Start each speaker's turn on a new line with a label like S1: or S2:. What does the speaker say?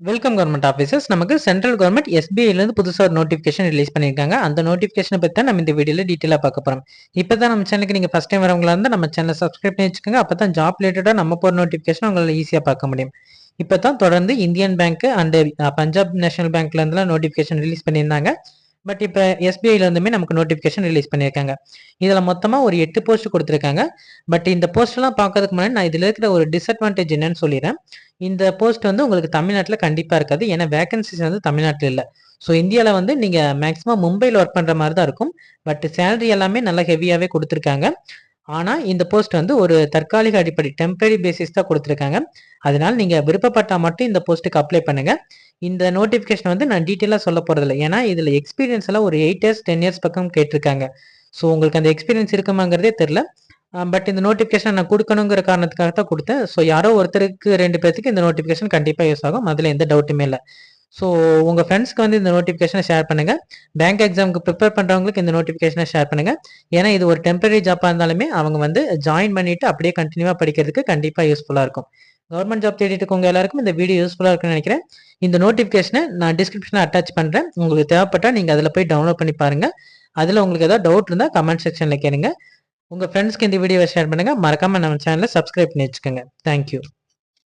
S1: Welcome government officers. நமக்கு central government எஸ்பிஐலேருந்து புதுசாக ஒரு நோட்டிஃபிகேஷன் ரிலீஸ் பண்ணியிருக்காங்க. அந்த நோட்டிஃபிகேஷனை பற்றி தான் நம்ம இந்த வீடியோவில் டீட்டெயிலாக பார்க்க போகிறோம். இப்போ தான் நம்ம சேனலுக்கு நீங்கள் ஃபஸ்ட் டைம் வரவங்களா இருந்தால் நம்ம சேனலை சப்ஸ்கிரைப் பண்ணி வச்சுக்கோங்க. அப்போ தான் ஜாப் ரிலேட்டடாக நம்ம போகிற நோட்டிஃபிகேஷன் உங்களால் ஈஸியாக பார்க்க முடியும். இப்போ தான் தொடர்ந்து Indian bank and Punjab national பேங்க்லேருந்துலாம் நோட்டிஃபிகேஷன் ரிலீஸ் பண்ணியிருந்தாங்க. பட் இப்போ எஸ்பிஐலேருந்துமே நமக்கு நோட்டிஃபிகேஷன் ரிலீஸ் பண்ணியிருக்காங்க. இதில் மொத்தமாக ஒரு 8 போஸ்ட் கொடுத்துருக்காங்க. பட் இந்த போஸ்ட்லாம் பார்க்கறதுக்கு முன்னாடி நான் இதில் இருக்கிற ஒரு டிஸ்அட்வான்டேஜ் என்னன்னு சொல்லிடுறேன். இந்த போஸ்ட் வந்து உங்களுக்கு தமிழ்நாட்டில் கண்டிப்பாக இருக்காது. ஏன்னா வேகன்சிஸ் வந்து தமிழ்நாட்டில் இல்லை. ஸோ இந்தியாவில் வந்து நீங்கள் மேக்ஸிமம் மும்பையில் ஒர்க் பண்ணுற மாதிரி தான் இருக்கும். பட் சேலரி எல்லாமே நல்லா ஹெவியாகவே கொடுத்துருக்காங்க. ஆனால் இந்த போஸ்ட் வந்து ஒரு தற்காலிக அடிப்படை டெம்பரரி பேசிஸ் தான் கொடுத்துருக்காங்க. அதனால நீங்கள் விருப்பப்பட்டால் மட்டும் இந்த போஸ்ட்டுக்கு அப்ளை பண்ணுங்கள். இந்த நோட்டிஃபிகேஷன் வந்து நான் டீட்டெயிலாக சொல்ல போகிறதில்ல. ஏன்னா இதில் எக்ஸ்பீரியன்ஸ் எல்லாம் ஒரு 8 இயர்ஸ் 10 இயர்ஸ் பக்கம் கேட்டிருக்காங்க. ஸோ உங்களுக்கு அந்த எக்ஸ்பீரியன்ஸ் இருக்குமாங்கிறதே தெரில. பட் இந்த நோட்டிஃபிகேஷன் நான் கொடுக்கணுங்கிற காரணத்துக்காக தான் கொடுத்தேன். ஸோ யாரோ ஒருத்தருக்கு 2 பேருக்கு இந்த நோட்டிஃபிகேஷன் கண்டிப்பாக யூஸ் ஆகும். அதில் எந்த டவுட்டுமே இல்லை. ஸோ உங்கள் ஃப்ரெண்ட்ஸ்க்கு வந்து இந்த நோட்டிஃபிகேஷனை ஷேர் பண்ணுங்கள். பேங்க் எக்ஸாமுக்கு ப்ரிப்பேர் பண்ணுறவங்களுக்கு இந்த நோட்டிஃபிகேஷனை ஷேர் பண்ணுங்கள். ஏன்னா இது ஒரு டெம்பரரி ஜாப்பாக இருந்தாலுமே அவங்க வந்து ஜாயின் பண்ணிவிட்டு அப்படியே கண்டினியூவாக படிக்கிறதுக்கு கண்டிப்பாக யூஸ்ஃபுல்லாக இருக்கும். கவர்மெண்ட் ஜாப் தேடிட்டு இருக்கவங்க எல்லாருக்கும் இந்த வீடியோ யூஸ்ஃபுல்லாக இருக்குன்னு நினைக்கிறேன். இந்த நோட்டிஃபிகேஷனை நான் டிஸ்கிரிப்ஷனில் அட்டாச் பண்ணுறேன். உங்களுக்கு தேவைப்பட்டால் நீங்கள் அதில் போய் டவுன்லோட் பண்ணி பாருங்கள். அதில் உங்களுக்கு ஏதாவது டவுட் இருந்தால் கமெண்ட் செக்ஷனில் கேளுங்க. உங்கள் ஃப்ரெண்ட்ஸ்க்கு இந்த வீடியோவை ஷேர் பண்ணுங்கள். மறக்காமல் நம்ம சேனலை சப்ஸ்கிரைப் பண்ணி வச்சுக்கோங்க. தேங்க்யூ.